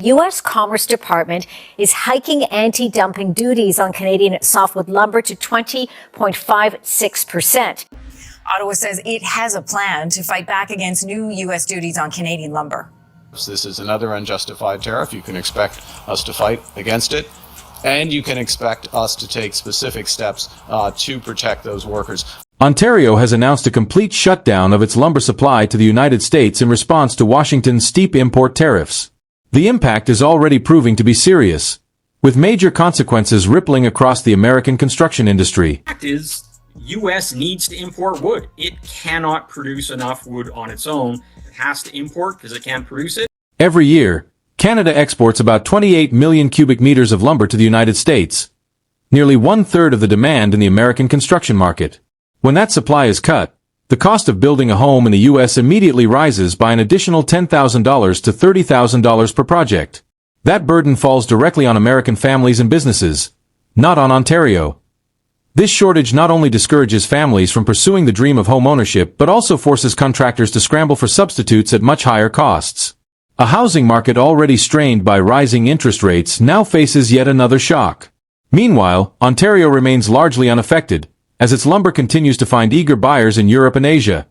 U.S. Commerce Department is hiking anti-dumping duties on Canadian softwood lumber to 20.56%. Ottawa says it has a plan to fight back against new U.S. duties on Canadian lumber. This is another unjustified tariff. You can expect us to fight against it, and you can expect us to take specific steps to protect those workers. Ontario has announced a complete shutdown of its lumber supply to the United States in response to Washington's steep import tariffs. The impact is already proving to be serious, with major consequences rippling across the American construction industry. The fact is, U.S. needs to import wood. It cannot produce enough wood on its own. It has to import because it can't produce it. Every year, Canada exports about 28 million cubic meters of lumber to the United States, nearly one-third of the demand in the American construction market. When that supply is cut, the cost of building a home in the U.S. immediately rises by an additional $10,000 to $30,000 per project. That burden falls directly on American families and businesses, not on Ontario. This shortage not only discourages families from pursuing the dream of home ownership but also forces contractors to scramble for substitutes at much higher costs. A housing market already strained by rising interest rates now faces yet another shock. Meanwhile, Ontario remains largely unaffected, as its lumber continues to find eager buyers in Europe and Asia.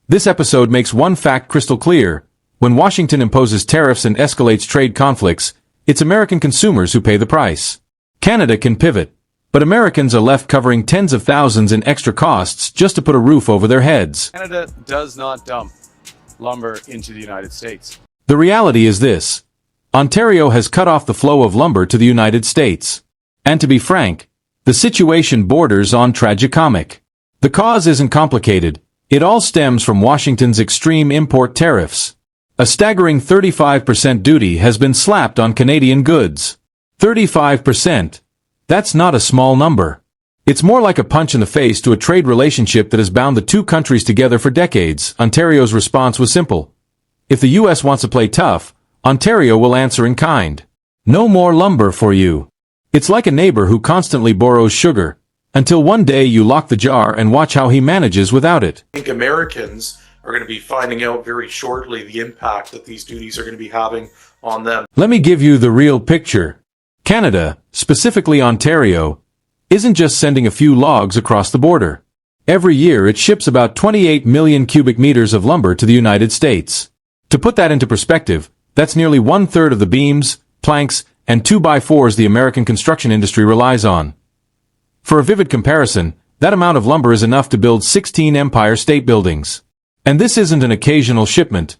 This episode makes one fact crystal clear: when Washington imposes tariffs and escalates trade conflicts, it's American consumers who pay the price. Canada can pivot, but Americans are left covering tens of thousands in extra costs just to put a roof over their heads. Canada does not dump lumber into the United States. The reality is this: Ontario has cut off the flow of lumber to the United States. And to be frank, the situation borders on tragicomic. The cause isn't complicated. It all stems from Washington's extreme import tariffs. A staggering 35% duty has been slapped on Canadian goods. 35%. That's not a small number. It's more like a punch in the face to a trade relationship that has bound the two countries together for decades. Ontario's response was simple: if the U.S. wants to play tough, Ontario will answer in kind. No more lumber for you. It's like a neighbor who constantly borrows sugar, until one day you lock the jar and watch how he manages without it. I think Americans are going to be finding out very shortly the impact that these duties are going to be having on them. Let me give you the real picture. Canada, specifically Ontario, isn't just sending a few logs across the border. Every year it ships about 28 million cubic meters of lumber to the United States. To put that into perspective, that's nearly one-third of the beams, planks, and 2x4s the American construction industry relies on. For a vivid comparison, that amount of lumber is enough to build 16 Empire State Buildings. And this isn't an occasional shipment.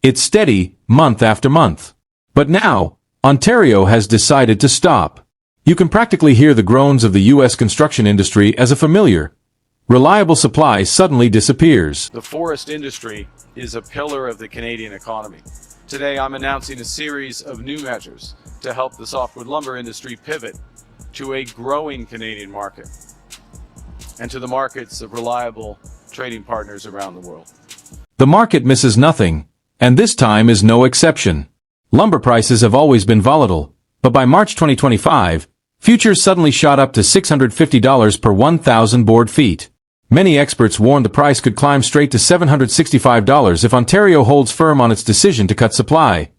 It's steady, month after month. But now, Ontario has decided to stop. You can practically hear the groans of the U.S. construction industry as a familiar, reliable supply suddenly disappears. The forest industry is a pillar of the Canadian economy. Today I'm announcing a series of new measures to help the softwood lumber industry pivot to a growing Canadian market and to the markets of reliable trading partners around the world. The market misses nothing, and this time is no exception. Lumber prices have always been volatile, but by March 2025, futures suddenly shot up to $650 per 1,000 board feet. Many experts warned the price could climb straight to $765 if Ontario holds firm on its decision to cut supply.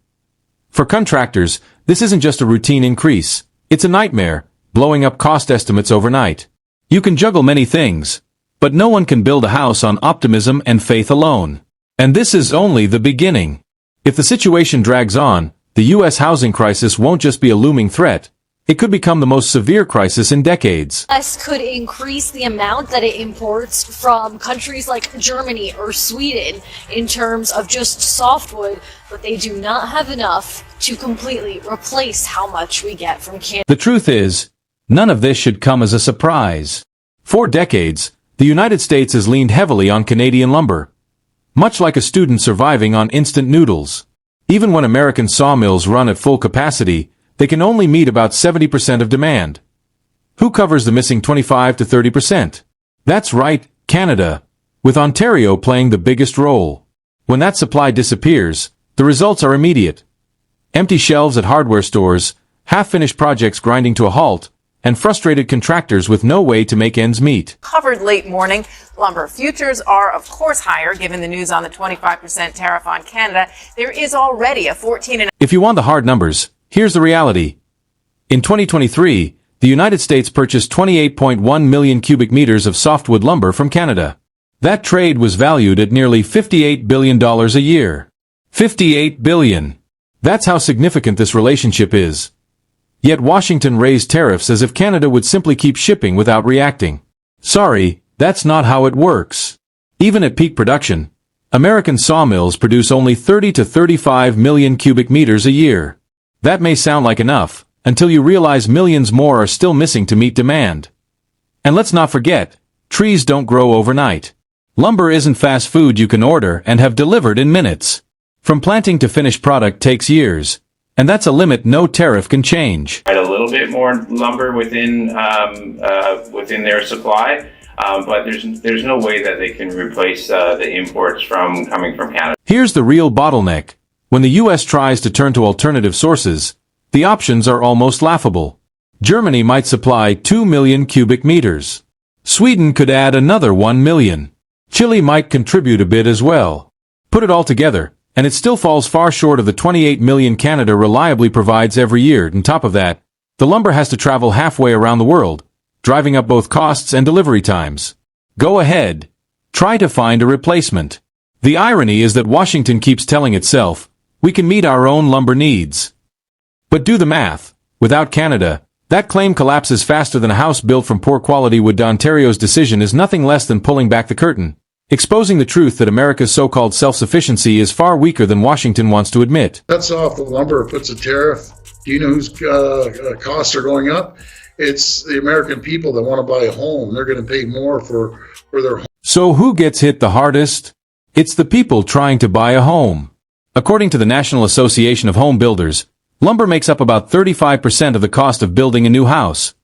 For contractors, this isn't just a routine increase. It's a nightmare, blowing up cost estimates overnight. You can juggle many things, but no one can build a house on optimism and faith alone. And this is only the beginning. If the situation drags on, the U.S. housing crisis won't just be a looming threat. It could become the most severe crisis in decades. U.S. could increase the amount that it imports from countries like Germany or Sweden in terms of just softwood, but they do not have enough to completely replace how much we get from Canada. The truth is, none of this should come as a surprise. For decades, the United States has leaned heavily on Canadian lumber, much like a student surviving on instant noodles. Even when American sawmills run at full capacity, they can only meet about 70% of demand. Who covers the missing 25 to 30%? That's right, Canada, with Ontario playing the biggest role. When that supply disappears, the results are immediate. Empty shelves at hardware stores, half-finished projects grinding to a halt, and frustrated contractors with no way to make ends meet. Covered late morning. Lumber futures are, of course, higher given the news on the 25% tariff on Canada. There is already a 14.5%. If you want the hard numbers, here's the reality. In 2023, the United States purchased 28.1 million cubic meters of softwood lumber from Canada. That trade was valued at nearly $58 billion a year. $58 billion. That's how significant this relationship is. Yet Washington raised tariffs as if Canada would simply keep shipping without reacting. Sorry, that's not how it works. Even at peak production, American sawmills produce only 30 to 35 million cubic meters a year. That may sound like enough, until you realize millions more are still missing to meet demand. And let's not forget, trees don't grow overnight. Lumber isn't fast food you can order and have delivered in minutes. From planting to finished product takes years, and that's a limit no tariff can change. A little bit more lumber within their supply, but there's no way that they can replace the imports coming from Canada. Here's the real bottleneck. When the U.S. tries to turn to alternative sources, the options are almost laughable. Germany might supply 2 million cubic meters. Sweden could add another 1 million. Chile might contribute a bit as well. Put it all together, and it still falls far short of the 28 million Canada reliably provides every year. On top of that, the lumber has to travel halfway around the world, driving up both costs and delivery times. Go ahead. Try to find a replacement. The irony is that Washington keeps telling itself, we can meet our own lumber needs. But do the math. Without Canada, that claim collapses faster than a house built from poor quality wood. Ontario's decision is nothing less than pulling back the curtain, exposing the truth that America's so-called self-sufficiency is far weaker than Washington wants to admit. Cuts off the lumber, puts a tariff. Do you know whose costs are going up? It's the American people that want to buy a home. They're going to pay more for their home. So who gets hit the hardest? It's the people trying to buy a home. According to the National Association of Home Builders, lumber makes up about 35% of the cost of building a new house.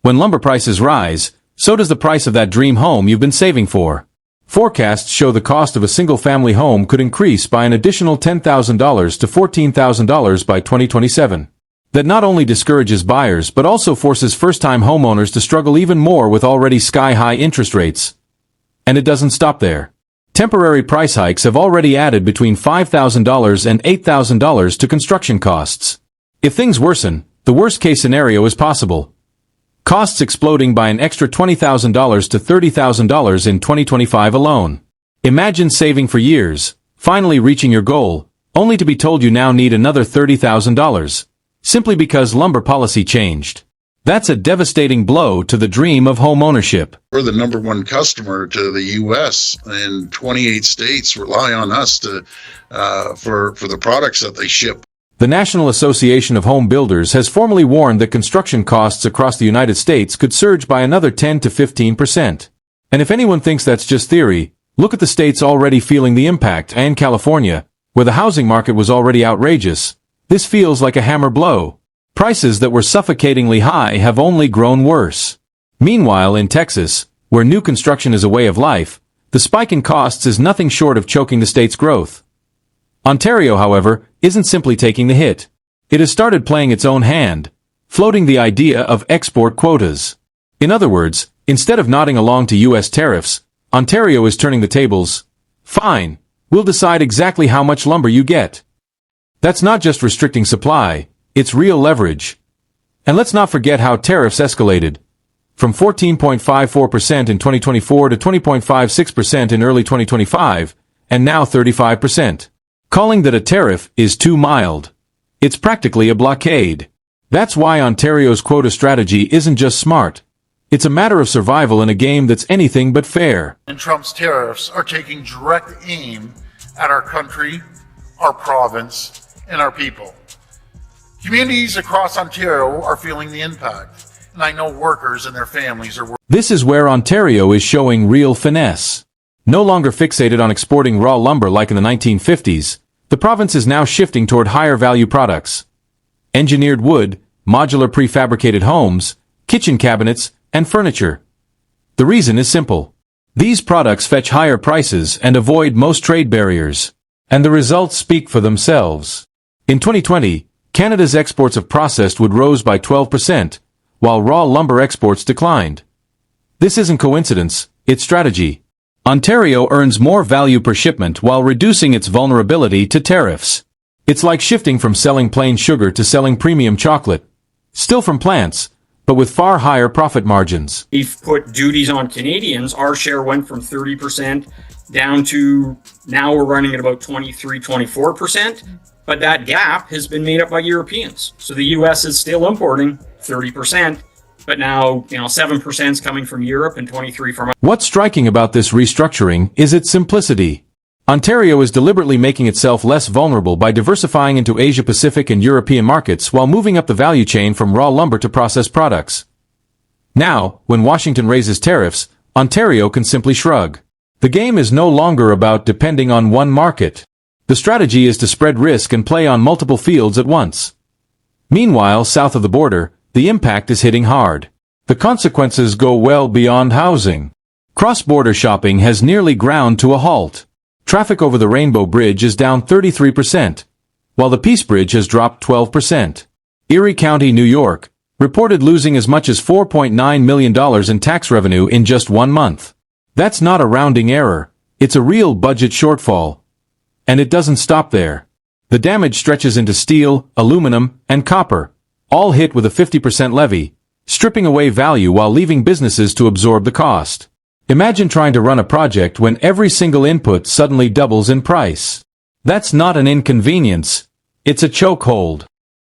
When lumber prices rise, so does the price of that dream home you've been saving for. Forecasts show the cost of a single-family home could increase by an additional $10,000 to $14,000 by 2027. That not only discourages buyers but also forces first-time homeowners to struggle even more with already sky-high interest rates. And it doesn't stop there. Temporary price hikes have already added between $5,000 and $8,000 to construction costs. If things worsen, the worst-case scenario is possible. Costs exploding by an extra $20,000 to $30,000 in 2025 alone. Imagine saving for years, finally reaching your goal, only to be told you now need another $30,000, simply because lumber policy changed. That's a devastating blow to the dream of home ownership. We're the number one customer to the U.S. and 28 states rely on us to for the products that they ship. The National Association of Home Builders has formally warned that construction costs across the United States could surge by another 10 to 15%. And if anyone thinks that's just theory, look at the states already feeling the impact, and California, where the housing market was already outrageous. This feels like a hammer blow. Prices that were suffocatingly high have only grown worse. Meanwhile, in Texas, where new construction is a way of life, the spike in costs is nothing short of choking the state's growth. Ontario, however, isn't simply taking the hit. It has started playing its own hand, floating the idea of export quotas. In other words, instead of nodding along to U.S. tariffs, Ontario is turning the tables. Fine, we'll decide exactly how much lumber you get. That's not just restricting supply, it's real leverage. And let's not forget how tariffs escalated. From 14.54% in 2024 to 20.56% in early 2025, and now 35%. Calling that a tariff is too mild. It's practically a blockade. That's why Ontario's quota strategy isn't just smart. It's a matter of survival in a game that's anything but fair. And Trump's tariffs are taking direct aim at our country, our province, and our people. Communities across Ontario are feeling the impact, and I know workers and their families are working. This is where Ontario is showing real finesse. No longer fixated on exporting raw lumber like in the 1950s, the province is now shifting toward higher-value products. Engineered wood, modular prefabricated homes, kitchen cabinets, and furniture. The reason is simple. These products fetch higher prices and avoid most trade barriers. And the results speak for themselves. In 2020, Canada's exports of processed wood rose by 12%, while raw lumber exports declined. This isn't coincidence, it's strategy. Ontario earns more value per shipment while reducing its vulnerability to tariffs. It's like shifting from selling plain sugar to selling premium chocolate. Still from plants, but with far higher profit margins. We've put duties on Canadians. Our share went from 30% down to now we're running at about 23, 24%. But that gap has been made up by Europeans. So the US is still importing 30%, but now, 7% is coming from Europe and 23% from... What's striking about this restructuring is its simplicity. Ontario is deliberately making itself less vulnerable by diversifying into Asia-Pacific and European markets while moving up the value chain from raw lumber to processed products. Now, when Washington raises tariffs, Ontario can simply shrug. The game is no longer about depending on one market. The strategy is to spread risk and play on multiple fields at once. Meanwhile, south of the border, the impact is hitting hard. The consequences go well beyond housing. Cross-border shopping has nearly ground to a halt. Traffic over the Rainbow Bridge is down 33%, while the Peace Bridge has dropped 12%. Erie County, New York, reported losing as much as $4.9 million in tax revenue in just 1 month. That's not a rounding error, it's a real budget shortfall. And it doesn't stop there. The damage stretches into steel, aluminum, and copper, all hit with a 50% levy, stripping away value while leaving businesses to absorb the cost. Imagine trying to run a project when every single input suddenly doubles in price. That's not an inconvenience, it's a chokehold.